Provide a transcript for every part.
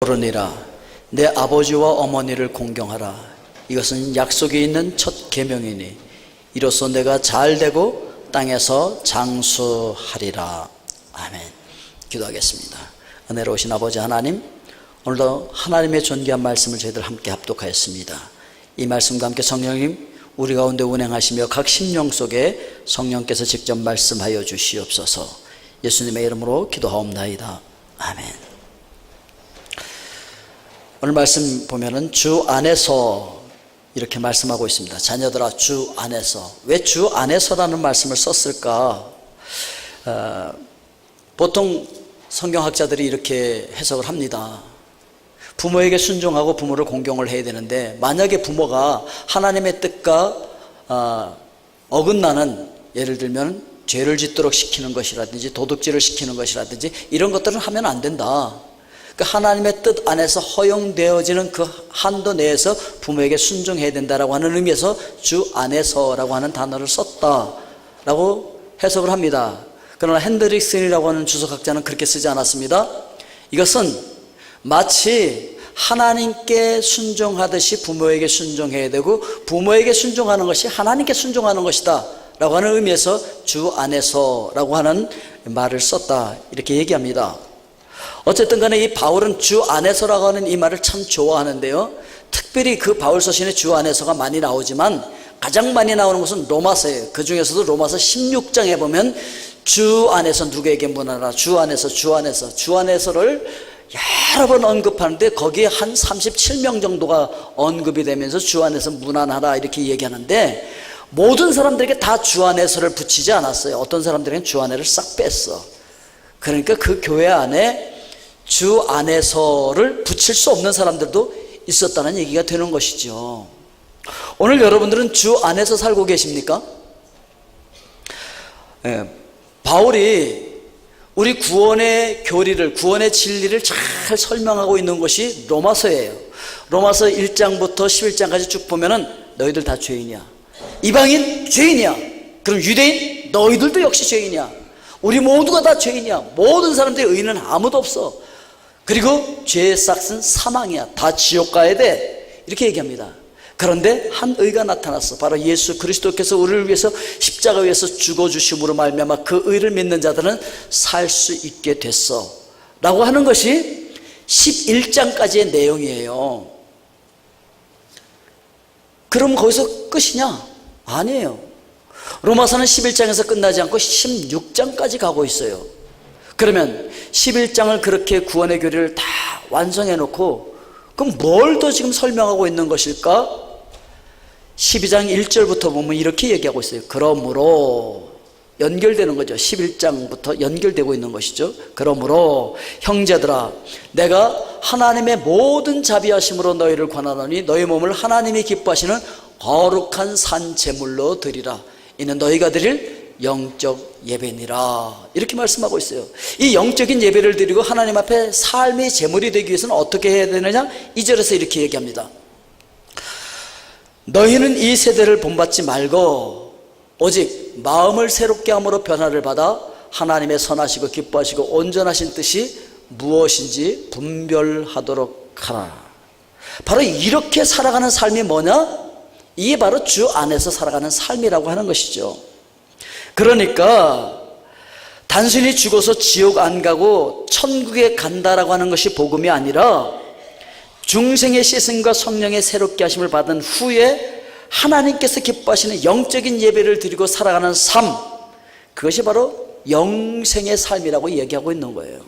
오르니라. 내 아버지와 어머니를 공경하라. 이것은 약속이 있는 첫 계명이니 이로써 내가 잘되고 땅에서 장수하리라. 아멘. 기도하겠습니다. 은혜로우신 아버지 하나님, 오늘도 하나님의 존귀한 말씀을 저희들 함께 합독하였습니다. 이 말씀과 함께 성령님 우리 가운데 운행하시며 각 심령 속에 성령께서 직접 말씀하여 주시옵소서. 예수님의 이름으로 기도하옵나이다. 아멘. 오늘 말씀 보면은 주 안에서 이렇게 말씀하고 있습니다. 자녀들아, 주 안에서. 왜 주 안에서라는 말씀을 썼을까? 보통 성경학자들이 이렇게 해석을 합니다. 부모에게 순종하고 부모를 공경을 해야 되는데, 만약에 부모가 하나님의 뜻과 어긋나는, 예를 들면 죄를 짓도록 시키는 것이라든지 도둑질을 시키는 것이라든지 이런 것들은 하면 안 된다. 그러니까 하나님의 뜻 안에서 허용되어지는 그 한도 내에서 부모에게 순종해야 된다라고 하는 의미에서 주 안에서라고 하는 단어를 썼다라고 해석을 합니다. 그러나 핸드릭슨이라고 하는 주석학자는 그렇게 쓰지 않았습니다. 이것은 마치 하나님께 순종하듯이 부모에게 순종해야 되고 부모에게 순종하는 것이 하나님께 순종하는 것이다 라고 하는 의미에서 주 안에서 라고 하는 말을 썼다, 이렇게 얘기합니다. 어쨌든 간에 이 바울은 주 안에서라고 하는 이 말을 참 좋아하는데요, 특별히 그 바울 서신에 주 안에서가 많이 나오지만 가장 많이 나오는 것은 로마서예요. 그 중에서도 로마서 16장에 보면 주 안에서 누구에게 문하라, 주 안에서를 여러 번 언급하는데 거기에 한 37명 정도가 언급이 되면서 주 안에서 문안하라 이렇게 얘기하는데, 모든 사람들에게 다 주 안에서를 붙이지 않았어요. 어떤 사람들에게는 주 안에를 싹 뺐어. 그러니까 그 교회 안에 주 안에서를 붙일 수 없는 사람들도 있었다는 얘기가 되는 것이죠. 오늘 여러분들은 주 안에서 살고 계십니까? 바울이 우리 구원의 교리를, 구원의 진리를 잘 설명하고 있는 것이 로마서예요. 로마서 1장부터 11장까지 쭉 보면은 너희들 다 죄인이야. 이방인 죄인이야. 그럼 유대인 너희들도 역시 죄인이야. 우리 모두가 다 죄인이야. 모든 사람들의 의인은 아무도 없어. 그리고 죄의 싹은 사망이야. 다 지옥 가야 돼. 이렇게 얘기합니다. 그런데 한 의가 나타났어. 바로 예수 그리스도께서 우리를 위해서 십자가 위에서 죽어주심으로 말미암아 그 의를 믿는 자들은 살 수 있게 됐어 라고 하는 것이 11장까지의 내용이에요. 그럼 거기서 끝이냐? 아니에요. 로마서는 11장에서 끝나지 않고 16장까지 가고 있어요. 그러면 11장을 그렇게 구원의 교리를 다 완성해 놓고 그럼 뭘 더 지금 설명하고 있는 것일까? 12장 1절부터 보면 이렇게 얘기하고 있어요. 그러므로, 연결되는 거죠. 11장부터 연결되고 있는 것이죠. 그러므로 형제들아, 내가 하나님의 모든 자비하심으로 너희를 권하노니 너희 몸을 하나님이 기뻐하시는 거룩한 산 제물로 드리라. 이는 너희가 드릴 영적 예배니라. 이렇게 말씀하고 있어요. 이 영적인 예배를 드리고 하나님 앞에 삶의 제물이 되기 위해서는 어떻게 해야 되느냐? 2절에서 이렇게 얘기합니다. 너희는 이 세대를 본받지 말고 오직 마음을 새롭게 함으로 변화를 받아 하나님의 선하시고 기뻐하시고 온전하신 뜻이 무엇인지 분별하도록 하라. 바로 이렇게 살아가는 삶이 뭐냐? 이게 바로 주 안에서 살아가는 삶이라고 하는 것이죠. 그러니까 단순히 죽어서 지옥 안 가고 천국에 간다라고 하는 것이 복음이 아니라 중생의 씻음과 성령의 새롭게 하심을 받은 후에 하나님께서 기뻐하시는 영적인 예배를 드리고 살아가는 삶, 그것이 바로 영생의 삶이라고 얘기하고 있는 거예요.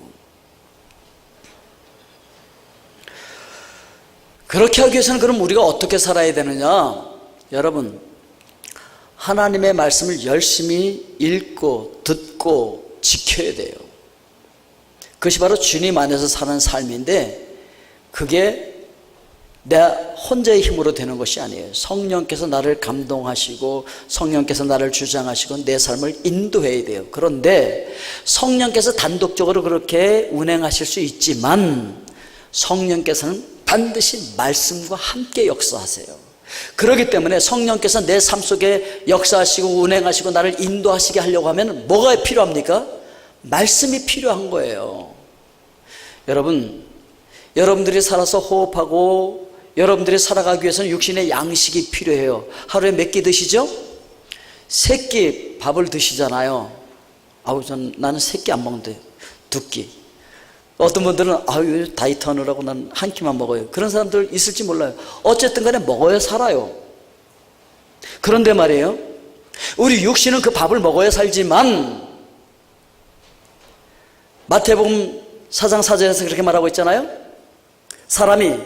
그렇게 하기 위해서는 그럼 우리가 어떻게 살아야 되느냐? 여러분, 하나님의 말씀을 열심히 읽고 듣고 지켜야 돼요. 그것이 바로 주님 안에서 사는 삶인데, 그게 내 혼자의 힘으로 되는 것이 아니에요. 성령께서 나를 감동하시고 성령께서 나를 주장하시고 내 삶을 인도해야 돼요. 그런데 성령께서 단독적으로 그렇게 운행하실 수 있지만 성령께서는 반드시 말씀과 함께 역사하세요. 그렇기 때문에 성령께서 내 삶 속에 역사하시고 운행하시고 나를 인도하시게 하려고 하면 뭐가 필요합니까? 말씀이 필요한 거예요. 여러분, 여러분들이 살아서 호흡하고 여러분들이 살아가기 위해서는 육신의 양식이 필요해요. 하루에 몇 끼 드시죠? 3끼 밥을 드시잖아요. 나는 3끼 안 먹는데 2끼. 어떤 분들은 다이어트 하느라고 난 한 끼만 먹어요. 그런 사람들 있을지 몰라요. 어쨌든 간에 먹어야 살아요. 그런데 말이에요, 우리 육신은 그 밥을 먹어야 살지만 마태복음 4장 4절에서 그렇게 말하고 있잖아요. 사람이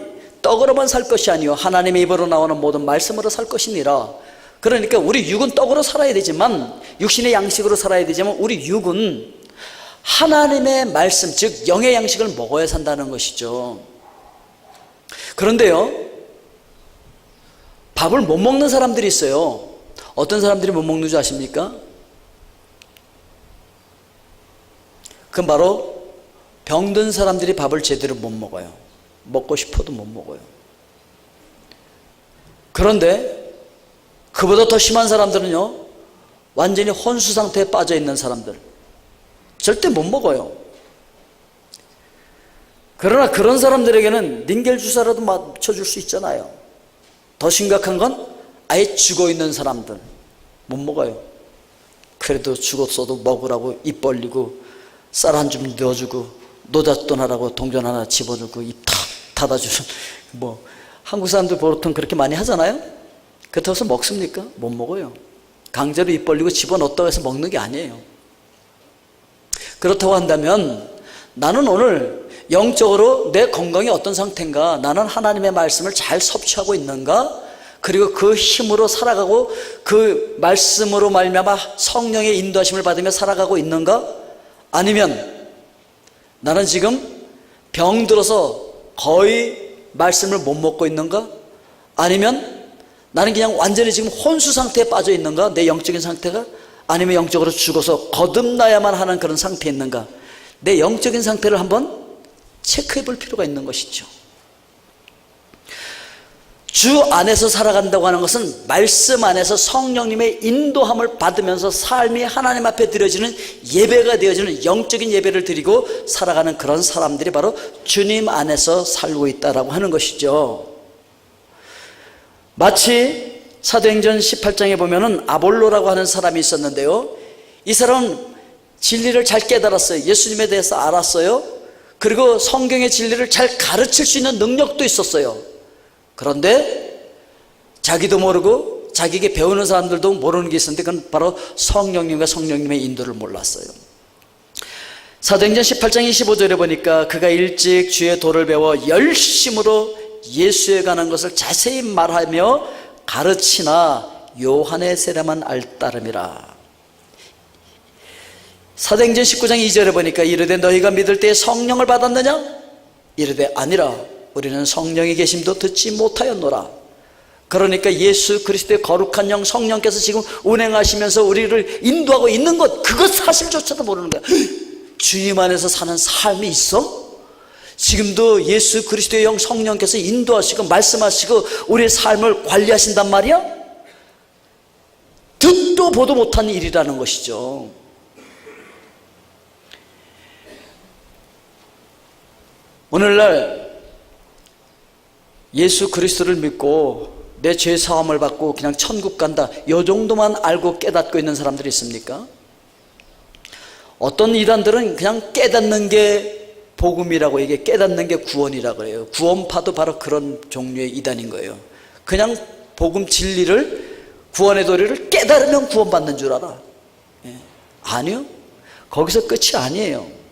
떡으로만 살 것이 아니요 하나님의 입으로 나오는 모든 말씀으로 살 것이니라. 그러니까 우리 육은 떡으로 살아야 되지만, 육신의 양식으로 살아야 되지만, 우리 육은 하나님의 말씀, 즉 영의 양식을 먹어야 산다는 것이죠. 그런데요, 밥을 못 먹는 사람들이 있어요. 어떤 사람들이 못 먹는 줄 아십니까? 그건 바로 병든 사람들이 밥을 제대로 못 먹어요. 먹고 싶어도 못 먹어요. 그런데 그보다 더 심한 사람들은요, 완전히 혼수 상태에 빠져 있는 사람들, 절대 못 먹어요. 그러나 그런 사람들에게는 닌겔 주사라도 맞춰줄 수 있잖아요. 더 심각한 건 아예 죽어 있는 사람들, 못 먹어요. 그래도 죽었어도 먹으라고 입 벌리고 쌀 한 줌 넣어주고 노잣돈 하라고 동전 하나 집어주고 입 탁 닫아주는, 한국 사람들 보통 그렇게 많이 하잖아요. 그렇다고 해서 먹습니까? 못 먹어요. 강제로 입 벌리고 집어넣었다고 해서 먹는 게 아니에요. 그렇다고 한다면 나는 오늘 영적으로 내 건강이 어떤 상태인가, 나는 하나님의 말씀을 잘 섭취하고 있는가, 그리고 그 힘으로 살아가고 그 말씀으로 말미암아 성령의 인도하심을 받으며 살아가고 있는가, 아니면 나는 지금 병들어서 거의 말씀을 못 먹고 있는가, 아니면 나는 그냥 완전히 지금 혼수 상태에 빠져 있는가, 내 영적인 상태가, 아니면 영적으로 죽어서 거듭나야만 하는 그런 상태에 있는가, 내 영적인 상태를 한번 체크해 볼 필요가 있는 것이죠. 주 안에서 살아간다고 하는 것은 말씀 안에서 성령님의 인도함을 받으면서 삶이 하나님 앞에 드려지는 예배가 되어지는 영적인 예배를 드리고 살아가는 그런 사람들이 바로 주님 안에서 살고 있다라고 하는 것이죠. 마치 사도행전 18장에 보면은 아볼로라고 하는 사람이 있었는데요, 이 사람은 진리를 잘 깨달았어요. 예수님에 대해서 알았어요. 그리고 성경의 진리를 잘 가르칠 수 있는 능력도 있었어요. 그런데 자기도 모르고 자기에게 배우는 사람들도 모르는 게 있었는데, 그건 바로 성령님과 성령님의 인도를 몰랐어요. 사도행전 18장 25절에 보니까 그가 일찍 주의 도를 배워 열심으로 예수에 관한 것을 자세히 말하며 가르치나 요한의 세례만 알따름이라. 사도행전 19장 2절에 보니까 이르되 너희가 믿을 때에 성령을 받았느냐? 이르되 아니라 우리는 성령의 계심도 듣지 못하였노라. 그러니까 예수 그리스도의 거룩한 영 성령께서 지금 운행하시면서 우리를 인도하고 있는 것, 그것 사실조차도 모르는 거야. 주님 안에서 사는 삶이 있어? 지금도 예수 그리스도의 영 성령께서 인도하시고 말씀하시고 우리의 삶을 관리하신단 말이야? 듣도 보도 못한 일이라는 것이죠. 오늘날 예수 그리스도를 믿고 내 죄 사함을 받고 그냥 천국 간다, 이 정도만 알고 깨닫고 있는 사람들이 있습니까? 어떤 이단들은 그냥 깨닫는 게 복음이라고, 이게 깨닫는 게 구원이라고 해요. 구원파도 바로 그런 종류의 이단인 거예요. 그냥 복음 진리를, 구원의 도리를 깨달으면 구원받는 줄 알아. 아니요, 거기서 끝이 아니에요.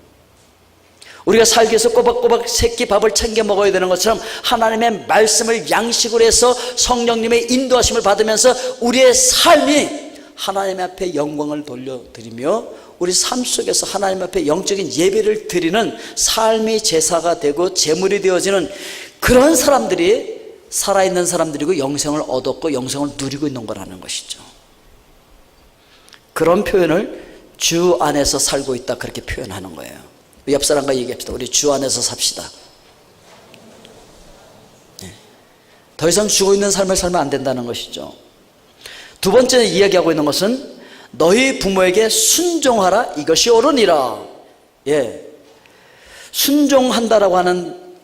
우리가 살기 위해서 꼬박꼬박 새끼 밥을 챙겨 먹어야 되는 것처럼 하나님의 말씀을 양식으로 해서 성령님의 인도하심을 받으면서 우리의 삶이 하나님 앞에 영광을 돌려드리며 우리 삶 속에서 하나님 앞에 영적인 예배를 드리는 삶이 제사가 되고 제물이 되어지는 그런 사람들이 살아있는 사람들이고 영생을 얻었고 영생을 누리고 있는 거라는 것이죠. 그런 표현을 주 안에서 살고 있다, 그렇게 표현하는 거예요. 옆 사람과 얘기합시다. 우리 주 안에서 삽시다. 더 이상 죽어 있는 삶을 살면 안 된다는 것이죠. 두 번째 이야기하고 있는 것은 너희 부모에게 순종하라, 이것이 옳으니라. 순종한다라고 하는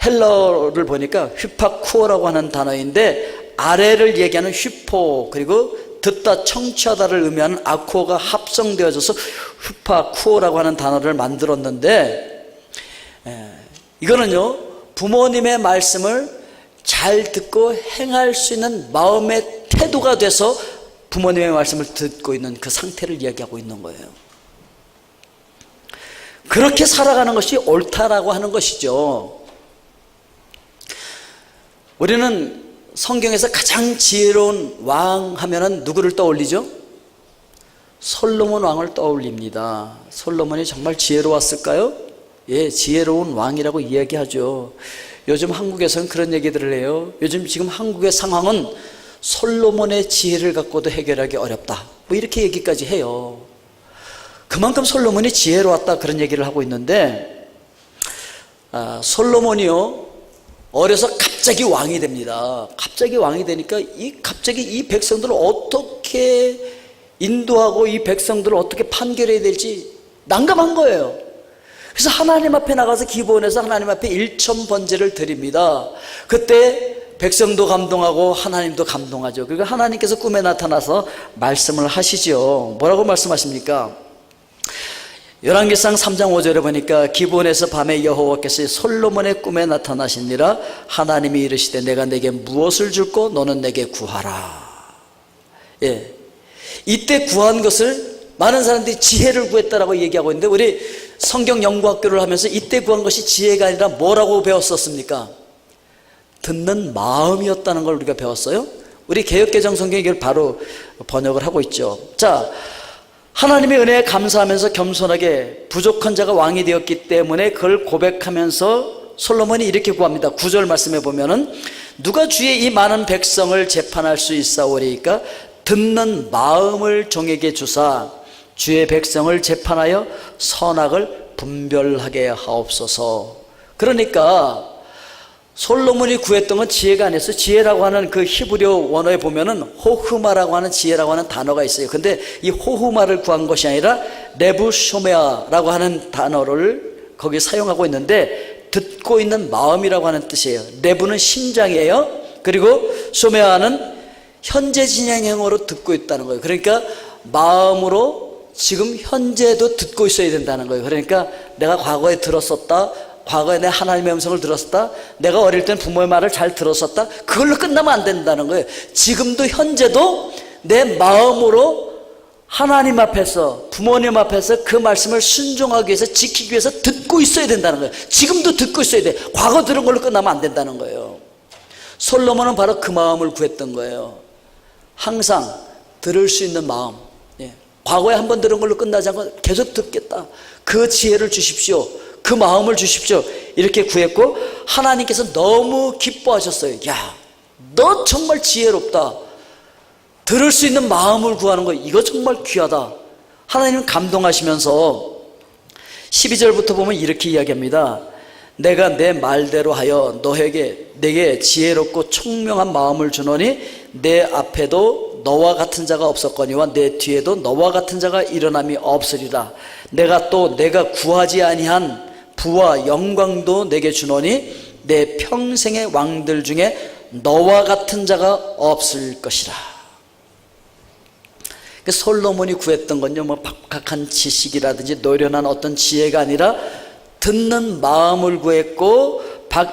헬러를 보니까 휘파쿠어라고 하는 단어인데 아래를 얘기하는 휘포 그리고 듣다 청취하다를 의미하는 아쿠어가 합성되어져서 휘파쿠어라고 하는 단어를 만들었는데 이거는요 부모님의 말씀을 잘 듣고 행할 수 있는 마음의 태도가 돼서 부모님의 말씀을 듣고 있는 그 상태를 이야기하고 있는 거예요. 그렇게 살아가는 것이 옳다라고 하는 것이죠. 우리는 성경에서 가장 지혜로운 왕 하면은 누구를 떠올리죠? 솔로몬 왕을 떠올립니다. 솔로몬이 정말 지혜로웠을까요? 예, 지혜로운 왕이라고 이야기하죠. 요즘 한국에서는 그런 얘기들을 해요. 요즘 지금 한국의 상황은 솔로몬의 지혜를 갖고도 해결하기 어렵다. 뭐 이렇게 얘기까지 해요. 그만큼 솔로몬이 지혜로웠다 그런 얘기를 하고 있는데 솔로몬이요 어려서 갑자기 왕이 됩니다. 갑자기 왕이 되니까 갑자기 이 백성들을 어떻게 인도하고 이 백성들을 어떻게 판결해야 될지 난감한 거예요. 그래서 하나님 앞에 나가서 기도원에서 하나님 앞에 일천번제를 드립니다. 그때 백성도 감동하고 하나님도 감동하죠. 그러니까 하나님께서 꿈에 나타나서 말씀을 하시죠. 뭐라고 말씀하십니까? 열왕기상 3장 5절에 보니까 기브온에서 밤에 여호와께서 솔로몬의 꿈에 나타나시니라. 하나님이 이르시되 내가 내게 무엇을 줄고 너는 내게 구하라. 예, 이때 구한 것을 많은 사람들이 지혜를 구했다라고 얘기하고 있는데 우리 성경 연구학교를 하면서 이때 구한 것이 지혜가 아니라 뭐라고 배웠었습니까? 듣는 마음이었다는 걸 우리가 배웠어요. 우리 개역개정 성경이 이걸 바로 번역을 하고 있죠. 자, 하나님의 은혜에 감사하면서 겸손하게 부족한 자가 왕이 되었기 때문에 그걸 고백하면서 솔로몬이 이렇게 구합니다. 9절 말씀에 보면은 누가 주의 이 많은 백성을 재판할 수 있사오리이까? 듣는 마음을 종에게 주사 주의 백성을 재판하여 선악을 분별하게 하옵소서. 그러니까 솔로몬이 구했던 건 지혜가 아니었어요. 지혜라고 하는 그 히브리어 원어에 보면은 호흐마라고 하는 지혜라고 하는 단어가 있어요. 근데 이 호흐마를 구한 것이 아니라 레부쇼메아라고 하는 단어를 거기 사용하고 있는데 듣고 있는 마음이라고 하는 뜻이에요. 레부는 심장이에요. 그리고 쇼메아는 현재 진행형으로 듣고 있다는 거예요. 그러니까 마음으로 지금 현재도 듣고 있어야 된다는 거예요. 그러니까 내가 과거에 들었었다, 과거에 내 하나님의 음성을 들었었다, 내가 어릴 땐 부모의 말을 잘 들었었다, 그걸로 끝나면 안 된다는 거예요. 지금도 현재도 내 마음으로 하나님 앞에서 부모님 앞에서 그 말씀을 순종하기 위해서 지키기 위해서 듣고 있어야 된다는 거예요. 지금도 듣고 있어야 돼. 과거 들은 걸로 끝나면 안 된다는 거예요. 솔로몬은 바로 그 마음을 구했던 거예요. 항상 들을 수 있는 마음, 과거에 한 번 들은 걸로 끝나지 않고 계속 듣겠다, 그 지혜를 주십시오, 그 마음을 주십시오, 이렇게 구했고 하나님께서 너무 기뻐하셨어요. 야, 너 정말 지혜롭다. 들을 수 있는 마음을 구하는 거 이거 정말 귀하다. 하나님은 감동하시면서 12절부터 보면 이렇게 이야기합니다. 내가 내 말대로 하여 내게 지혜롭고 총명한 마음을 주노니 내 앞에도 너와 같은 자가 없었거니와 내 뒤에도 너와 같은 자가 일어남이 없으리라. 내가 구하지 아니한 부와 영광도 내게 주노니 내 평생의 왕들 중에 너와 같은 자가 없을 것이라. 솔로몬이 구했던 건요, 뭐 박학한 지식이라든지 노련한 어떤 지혜가 아니라 듣는 마음을 구했고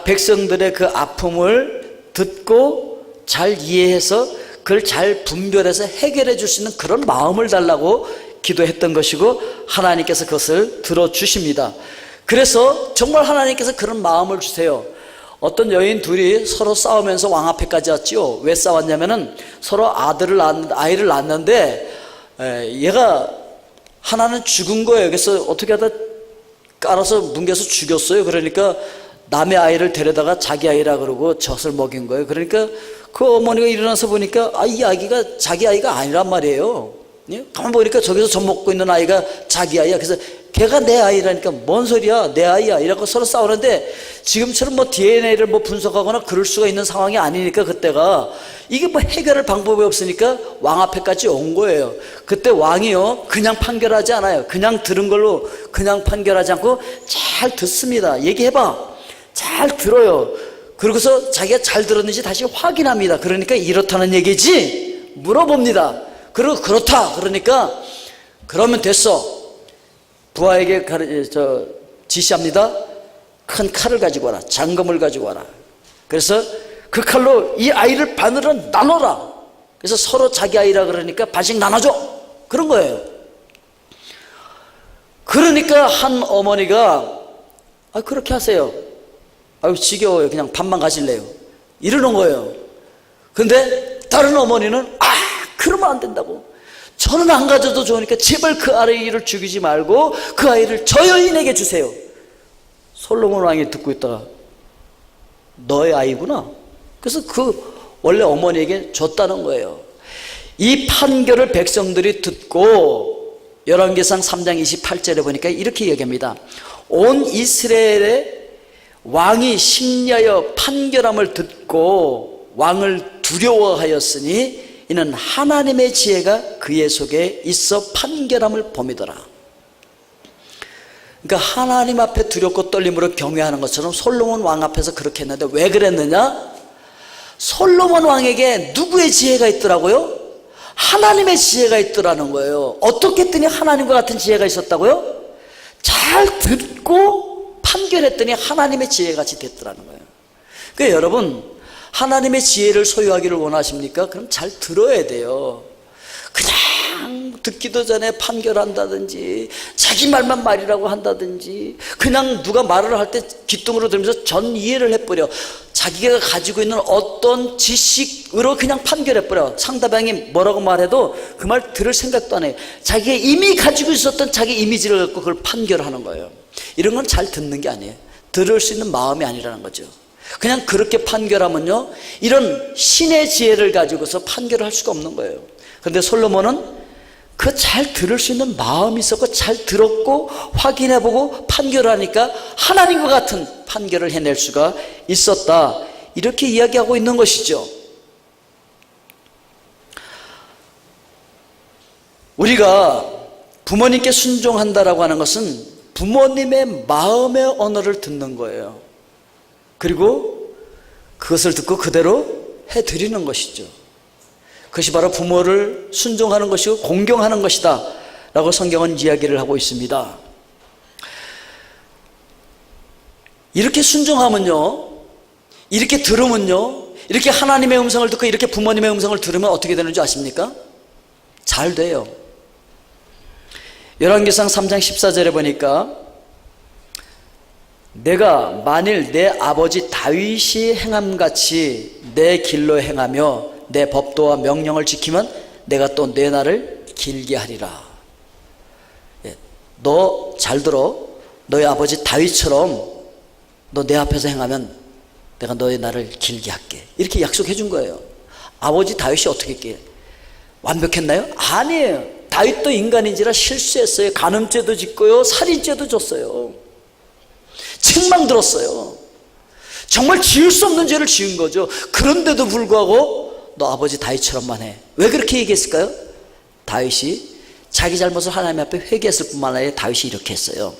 백성들의 그 아픔을 듣고 잘 이해해서 그걸 잘 분별해서 해결해 줄 수 있는 그런 마음을 달라고 기도했던 것이고 하나님께서 그것을 들어주십니다. 그래서 정말 하나님께서 그런 마음을 주세요. 어떤 여인 둘이 서로 싸우면서 왕 앞에까지 왔죠. 왜 싸웠냐면은 서로 아이를 낳았는데 얘가 하나는 죽은 거예요. 그래서 어떻게 하다 깔아서 뭉개서 죽였어요. 그러니까 남의 아이를 데려다가 자기 아이라 그러고 젖을 먹인 거예요. 그러니까 그 어머니가 일어나서 보니까 이 아기가 자기 아이가 아니란 말이에요. 가만 보니까 저기서 젖 먹고 있는 아이가 자기 아이야. 그래서 걔가 내 아이라니까 뭔 소리야, 내 아이야, 이라고 서로 싸우는데 지금처럼 뭐 DNA를 뭐 분석하거나 그럴 수가 있는 상황이 아니니까 그때가 이게 뭐 해결할 방법이 없으니까 왕 앞에까지 온 거예요. 그때 왕이요 그냥 판결하지 않아요. 그냥 들은 걸로 그냥 판결하지 않고 잘 듣습니다. 얘기해봐. 잘 들어요. 그러고서 자기가 잘 들었는지 다시 확인합니다. 그러니까 이렇다는 얘기지? 물어봅니다. 그리고 그렇다. 그러니까 그러면 됐어. 부하에게 지시합니다. 큰 칼을 가지고 와라. 장검을 가지고 와라. 그래서 그 칼로 이 아이를 반으로 나눠라. 그래서 서로 자기 아이라 그러니까 반씩 나눠줘. 그런 거예요. 그러니까 한 어머니가 그렇게 하세요. 지겨워요. 그냥 반만 가질래요. 이러는 거예요. 근데 다른 어머니는 그러면 안 된다고. 저는 안 가져도 좋으니까 제발 그 아이를 죽이지 말고 그 아이를 저 여인에게 주세요. 솔로몬 왕이 듣고 있다가 너의 아이구나. 그래서 원래 어머니에게 줬다는 거예요. 이 판결을 백성들이 듣고 열왕기상 3장 28절에 보니까 이렇게 얘기합니다. 온 이스라엘의 왕이 심리하여 판결함을 듣고 왕을 두려워하였으니 이는 하나님의 지혜가 그의 속에 있어 판결함을 범이더라. 그러니까 하나님 앞에 두렵고 떨림으로 경외하는 것처럼 솔로몬 왕 앞에서 그렇게 했는데 왜 그랬느냐? 솔로몬 왕에게 누구의 지혜가 있더라고요? 하나님의 지혜가 있더라는 거예요. 어떻게 했더니 하나님과 같은 지혜가 있었다고요? 잘 듣고 판결했더니 하나님의 지혜같이 됐더라는 거예요. 그러니까 여러분, 하나님의 지혜를 소유하기를 원하십니까? 그럼 잘 들어야 돼요. 그냥 듣기도 전에 판결한다든지 자기 말만 말이라고 한다든지 그냥 누가 말을 할 때 귓등으로 들으면서 전 이해를 해버려. 자기가 가지고 있는 어떤 지식으로 그냥 판결해버려. 상대방이 뭐라고 말해도 그 말 들을 생각도 안 해요. 자기가 이미 가지고 있었던 자기 이미지를 갖고 그걸 판결하는 거예요. 이런 건 잘 듣는 게 아니에요. 들을 수 있는 마음이 아니라는 거죠. 그냥 그렇게 판결하면요, 이런 신의 지혜를 가지고서 판결을 할 수가 없는 거예요. 그런데 솔로몬은 그 잘 들을 수 있는 마음이 있었고 잘 들었고 확인해보고 판결하니까 하나님과 같은 판결을 해낼 수가 있었다. 이렇게 이야기하고 있는 것이죠. 우리가 부모님께 순종한다라고 하는 것은 부모님의 마음의 언어를 듣는 거예요. 그리고 그것을 듣고 그대로 해드리는 것이죠. 그것이 바로 부모를 순종하는 것이고 공경하는 것이다 라고 성경은 이야기를 하고 있습니다. 이렇게 순종하면요, 이렇게 들으면요, 이렇게 하나님의 음성을 듣고 이렇게 부모님의 음성을 들으면 어떻게 되는지 아십니까? 잘 돼요. 열왕기상 3장 14절에 보니까 내가 만일 내 아버지 다윗이 행함같이 내 길로 행하며 내 법도와 명령을 지키면 내가 또 내 날을 길게 하리라. 너 잘 들어. 너의 아버지 다윗처럼 너 내 앞에서 행하면 내가 너의 날을 길게 할게. 이렇게 약속해 준 거예요. 아버지 다윗이 어떻게 했기에? 완벽했나요? 아니에요. 다윗도 인간인지라 실수했어요. 간음죄도 짓고요, 살인죄도 졌어요. 책망 들었어요. 정말 지을 수 없는 죄를 지은 거죠. 그런데도 불구하고 너 아버지 다윗처럼만 해. 왜 그렇게 얘기했을까요? 다윗이 자기 잘못을 하나님 앞에 회개했을 뿐만 아니라 다윗이 이렇게 했어요.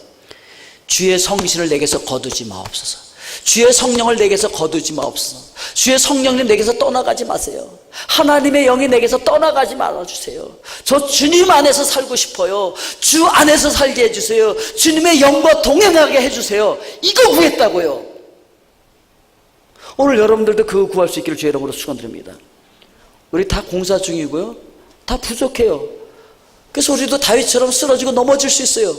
주의 성신을 내게서 거두지 마옵소서. 주의 성령을 내게서 거두지 마옵소서. 주의 성령님 내게서 떠나가지 마세요. 하나님의 영이 내게서 떠나가지 말아주세요. 저 주님 안에서 살고 싶어요. 주 안에서 살게 해주세요. 주님의 영과 동행하게 해주세요. 이거 구했다고요. 오늘 여러분들도 그거 구할 수 있기를 주의 이름으로 축원드립니다. 우리 다 공사 중이고요, 다 부족해요. 그래서 우리도 다윗처럼 쓰러지고 넘어질 수 있어요.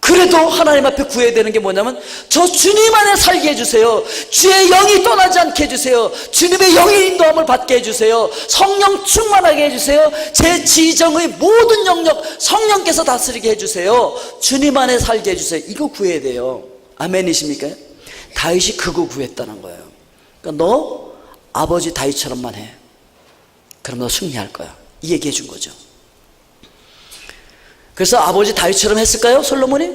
그래도 하나님 앞에 구해야 되는 게 뭐냐면 저 주님 안에 살게 해주세요. 주의 영이 떠나지 않게 해주세요. 주님의 영의 인도함을 받게 해주세요. 성령 충만하게 해주세요. 제 지정의 모든 영역 성령께서 다스리게 해주세요. 주님 안에 살게 해주세요. 이거 구해야 돼요. 아멘이십니까? 다윗이 그거 구했다는 거예요. 그러니까 너 아버지 다윗처럼만 해. 그럼 너 승리할 거야. 이 얘기해 준 거죠. 그래서 아버지 다윗처럼 했을까요? 솔로몬이?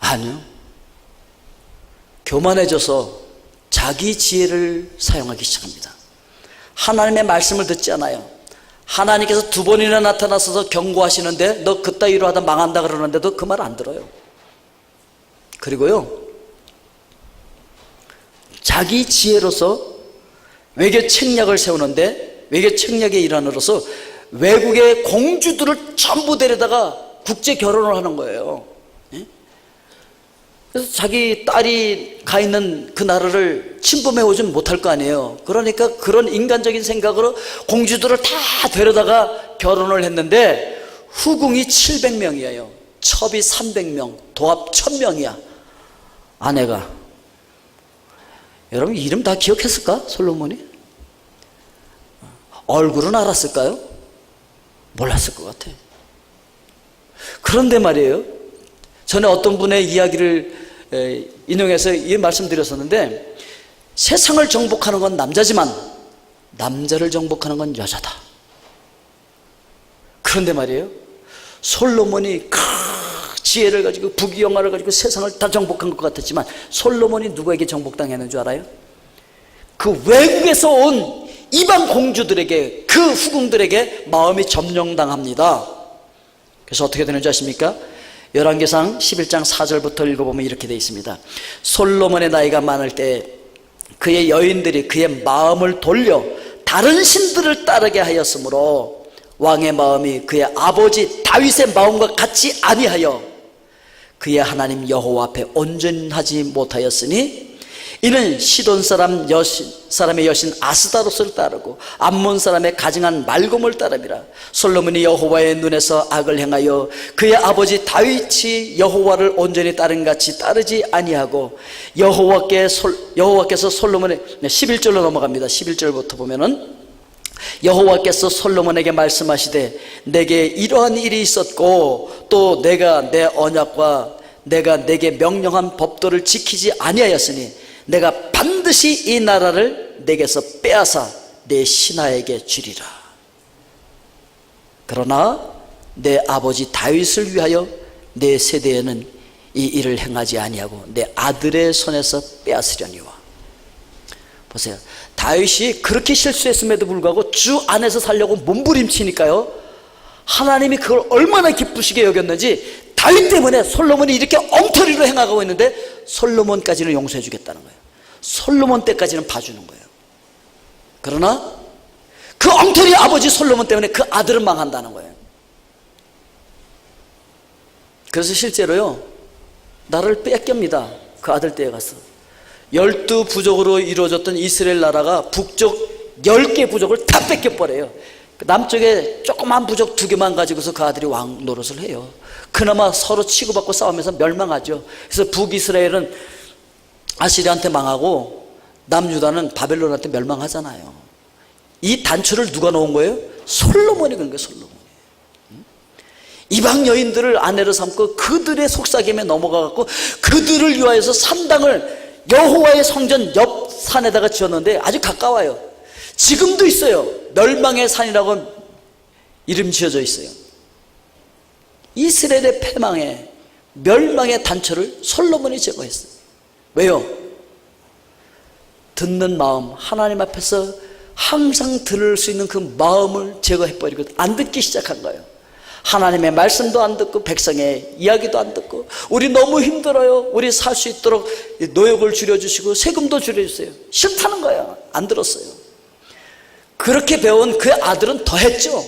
아니요. 교만해져서 자기 지혜를 사용하기 시작합니다. 하나님의 말씀을 듣지 않아요. 하나님께서 2번이나 나타나셔서 경고하시는데 너 그따위로 하다 망한다 그러는데도 그 말 안 들어요. 그리고요, 자기 지혜로서 외교 책략을 세우는데, 외교 책략의 일환으로서 외국의 공주들을 전부 데려다가 국제 결혼을 하는 거예요. 그래서 자기 딸이 가 있는 그 나라를 침범해 오진 못할 거 아니에요. 그러니까 그런 인간적인 생각으로 공주들을 다 데려다가 결혼을 했는데, 후궁이 700명이에요. 첩이 300명, 도합 1000명이야. 아내가. 여러분 이름 다 기억했을까? 솔로몬이? 얼굴은 알았을까요? 몰랐을 것 같아. 그런데 말이에요, 전에 어떤 분의 이야기를 인용해서 이 말씀드렸었는데, 세상을 정복하는 건 남자지만 남자를 정복하는 건 여자다. 그런데 말이에요, 솔로몬이 지혜를 가지고 부귀영화를 가지고 세상을 다 정복한 것 같았지만, 솔로몬이 누구에게 정복당했는 줄 알아요? 그 외국에서 온 이방 공주들에게, 그 후궁들에게 마음이 점령당합니다. 그래서 어떻게 되는지 아십니까? 열왕기상 11장 4절부터 읽어보면 이렇게 되어 있습니다. 솔로몬의 나이가 많을 때 그의 여인들이 그의 마음을 돌려 다른 신들을 따르게 하였으므로 왕의 마음이 그의 아버지 다윗의 마음과 같이 아니하여 그의 하나님 여호와 앞에 온전하지 못하였으니, 이는 시돈 사람의 여신 아스다로스를 따르고 암몬 사람의 가증한 말곰을 따름이라. 솔로몬이 여호와의 눈에서 악을 행하여 그의 아버지 다윗이 여호와를 온전히 따른 같이 따르지 아니하고, 여호와께서 솔로몬의 11절로 넘어갑니다. 11절부터 보면은, 여호와께서 솔로몬에게 말씀하시되 내게 이러한 일이 있었고 또 내가 내 언약과 내가 내게 명령한 법도를 지키지 아니하였으니 내가 반드시 이 나라를 내게서 빼앗아 내 신하에게 주리라. 그러나 내 아버지 다윗을 위하여 내 세대에는 이 일을 행하지 아니하고 내 아들의 손에서 빼앗으려니와. 보세요, 다윗이 그렇게 실수했음에도 불구하고 주 안에서 살려고 몸부림치니까요, 하나님이 그걸 얼마나 기쁘시게 여겼는지 다윗 때문에 솔로몬이 이렇게 엉터리로 행하고 있는데 솔로몬까지는 용서해 주겠다는 거예요. 솔로몬 때까지는 봐주는 거예요. 그러나 그 엉터리 아버지 솔로몬 때문에 그 아들은 망한다는 거예요. 그래서 실제로요, 나라를 뺏깁니다. 그 아들 때에 가서 12부족으로 이루어졌던 이스라엘 나라가 북쪽 10개 부족을 다 뺏겨버려요. 남쪽에 조그만 부족 2개만 가지고서 그 아들이 왕 노릇을 해요. 그나마 서로 치고받고 싸우면서 멸망하죠. 그래서 북이스라엘은 아시리아한테 망하고 남유다는 바벨론한테 멸망하잖아요. 이 단추를 누가 놓은 거예요? 솔로몬이 그런 거예요. 솔로몬이. 이방 여인들을 아내로 삼고 그들의 속삭임에 넘어가고 그들을 위하여서 산당을 여호와의 성전 옆 산에다가 지었는데 아주 가까워요. 지금도 있어요. 멸망의 산이라고 이름 지어져 있어요. 이스라엘의 패망의 멸망의 단초를 솔로몬이 제거했어요. 왜요? 듣는 마음, 하나님 앞에서 항상 들을 수 있는 그 마음을 제거해버리고 안 듣기 시작한 거예요. 하나님의 말씀도 안 듣고 백성의 이야기도 안 듣고, 우리 너무 힘들어요, 우리 살 수 있도록 노역을 줄여주시고 세금도 줄여주세요. 싫다는 거예요. 안 들었어요. 그렇게 배운 그 아들은 더 했죠.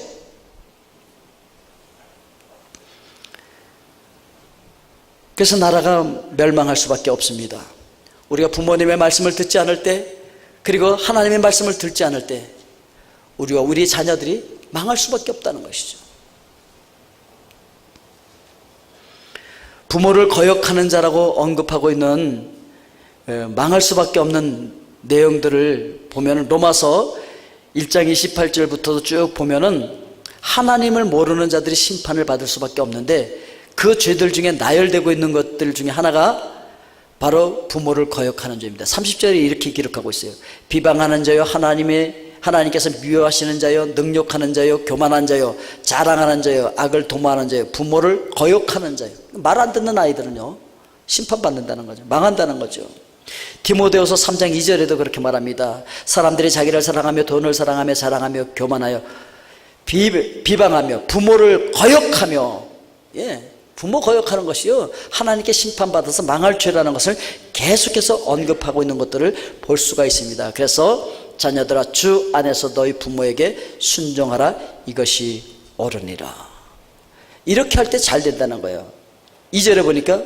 그래서 나라가 멸망할 수밖에 없습니다. 우리가 부모님의 말씀을 듣지 않을 때, 그리고 하나님의 말씀을 듣지 않을 때 우리와 우리 자녀들이 망할 수밖에 없다는 것이죠. 부모를 거역하는 자라고 언급하고 있는 망할 수밖에 없는 내용들을 보면, 로마서 1장 28절부터 쭉 보면은 하나님을 모르는 자들이 심판을 받을 수밖에 없는데, 그 죄들 중에 나열되고 있는 것들 중에 하나가 바로 부모를 거역하는 죄입니다. 30절에 이렇게 기록하고 있어요. 비방하는 자요, 하나님께서 미워하시는 자요, 능욕하는 자요, 교만한 자요, 자랑하는 자요, 악을 도모하는 자요, 부모를 거역하는 자요. 말 안 듣는 아이들은요, 심판받는다는 거죠. 망한다는 거죠. 디모데후서 3장 2절에도 그렇게 말합니다. 사람들이 자기를 사랑하며 돈을 사랑하며 자랑하며 교만하여 비방하며 부모를 거역하며, 부모 거역하는 것이요, 하나님께 심판받아서 망할 죄라는 것을 계속해서 언급하고 있는 것들을 볼 수가 있습니다. 그래서 자녀들아, 주 안에서 너희 부모에게 순종하라. 이것이 옳으니라. 이렇게 할 때 잘 된다는 거예요. 2절에 보니까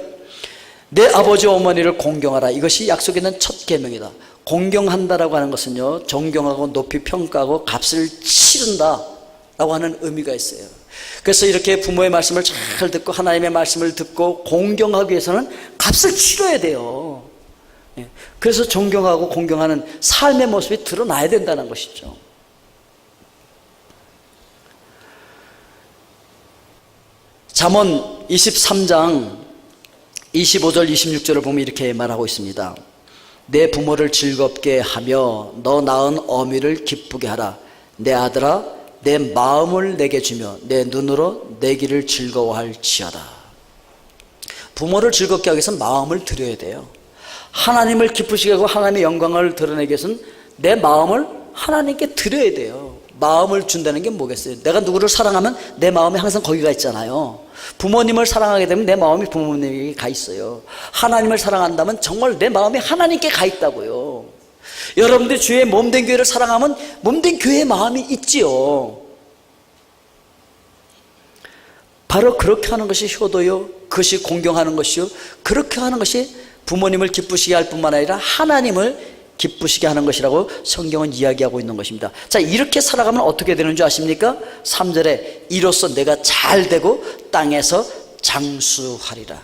내 아버지 어머니를 공경하라. 이것이 약속에 있는 첫 계명이다. 공경한다라고 하는 것은요, 존경하고 높이 평가하고 값을 치른다라고 하는 의미가 있어요. 그래서 이렇게 부모의 말씀을 잘 듣고 하나님의 말씀을 듣고 공경하기 위해서는 값을 치러야 돼요. 그래서 존경하고 공경하는 삶의 모습이 드러나야 된다는 것이죠. 잠언 23장 25절 26절을 보면 이렇게 말하고 있습니다. 내 부모를 즐겁게 하며 너 낳은 어미를 기쁘게 하라. 내 아들아, 내 마음을 내게 주며 내 눈으로 내 길을 즐거워할지어다. 부모를 즐겁게 하기 위해서는 마음을 드려야 돼요. 하나님을 기쁘시게 하고 하나님의 영광을 드러내기 위해서는 내 마음을 하나님께 드려야 돼요. 마음을 준다는 게 뭐겠어요? 내가 누구를 사랑하면 내 마음이 항상 거기가 있잖아요. 부모님을 사랑하게 되면 내 마음이 부모님에게 가 있어요. 하나님을 사랑한다면 정말 내 마음이 하나님께 가 있다고요. 여러분들이 주의 몸된 교회를 사랑하면 몸된 교회의 마음이 있지요. 바로 그렇게 하는 것이 효도요, 그것이 공경하는 것이요, 그렇게 하는 것이 부모님을 기쁘시게 할 뿐만 아니라 하나님을 기쁘시게 하는 것이라고 성경은 이야기하고 있는 것입니다. 자, 이렇게 살아가면 어떻게 되는 줄 아십니까? 3절에 이로써 내가 잘 되고 땅에서 장수하리라.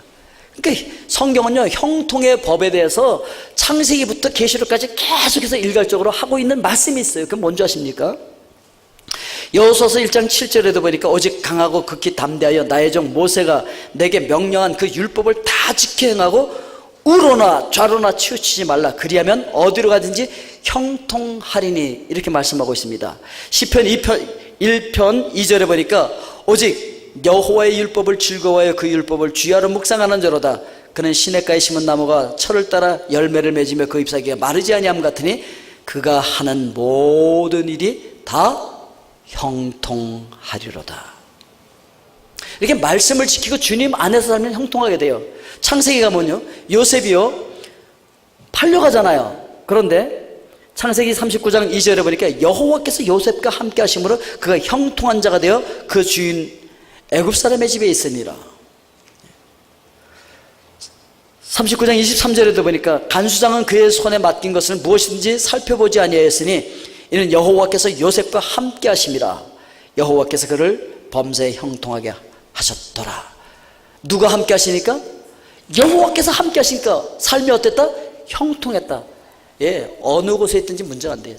그러니까 성경은요, 형통의 법에 대해서 창세기부터 계시록까지 계속해서 일괄적으로 하고 있는 말씀이 있어요. 그게 뭔지 아십니까? 여호수아서 1장 7절에도 보니까 오직 강하고 극히 담대하여 나의 종 모세가 내게 명령한 그 율법을 다 지켜 행하고 우로나 좌로나 치우치지 말라. 그리하면 어디로 가든지 형통하리니. 이렇게 말씀하고 있습니다. 시편 1편 2절에 보니까 오직 여호와의 율법을 즐거워하여 그 율법을 주야로 묵상하는 자로다. 그는 시냇가에 심은 나무가 철을 따라 열매를 맺으며 그 잎사귀가 마르지 아니함 같으니 그가 하는 모든 일이 다 형통하리로다. 이렇게 말씀을 지키고 주님 안에서 살면 형통하게 돼요. 창세기 가면요, 요셉이요 팔려가잖아요. 그런데 창세기 39장 2절에 보니까 여호와께서 요셉과 함께 하심으로 그가 형통한 자가 되어 그 주인 애굽 사람의 집에 있으니라. 39장 23절에도 보니까 간수장은 그의 손에 맡긴 것을 무엇인지 살펴보지 아니하였으니 이는 여호와께서 요셉과 함께 하심이라. 여호와께서 그를 범사에 형통하게 하셨더라. 누가 함께 하시니까? 여호와께서 함께 하시니까 삶이 어땠다? 형통했다. 예, 어느 곳에 있든지 문제가 안 돼요.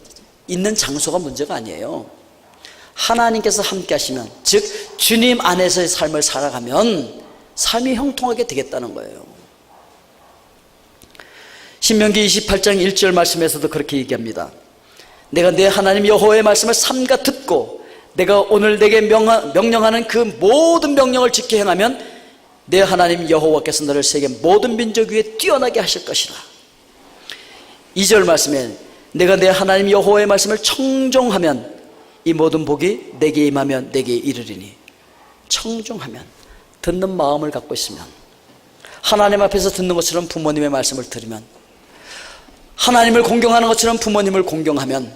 있는 장소가 문제가 아니에요. 하나님께서 함께 하시면, 즉 주님 안에서의 삶을 살아가면 삶이 형통하게 되겠다는 거예요. 신명기 28장 1절 말씀에서도 그렇게 얘기합니다. 내가 내 하나님 여호와의 말씀을 삼가 듣고 내가 오늘 내게 명령하는 그 모든 명령을 지켜 행하면 내 하나님 여호와께서 너를 세계 모든 민족 위에 뛰어나게 하실 것이라. 2절 말씀에 내가 내 하나님 여호와의 말씀을 청종하면 이 모든 복이 내게 임하면 내게 이르리니. 청종하면, 듣는 마음을 갖고 있으면, 하나님 앞에서 듣는 것처럼 부모님의 말씀을 들으면, 하나님을 공경하는 것처럼 부모님을 공경하면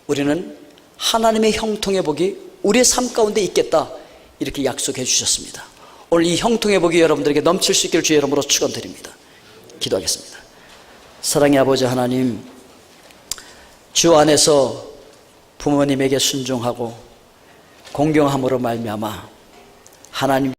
우리는 하나님의 형통의 복이 우리의 삶 가운데 있겠다. 이렇게 약속해 주셨습니다. 오늘 이 형통의 복이 여러분들에게 넘칠 수 있기를 주의 이름으로 축원드립니다. 기도하겠습니다. 사랑의 아버지 하나님, 주 안에서 부모님에게 순종하고 공경함으로 말미암아 하나님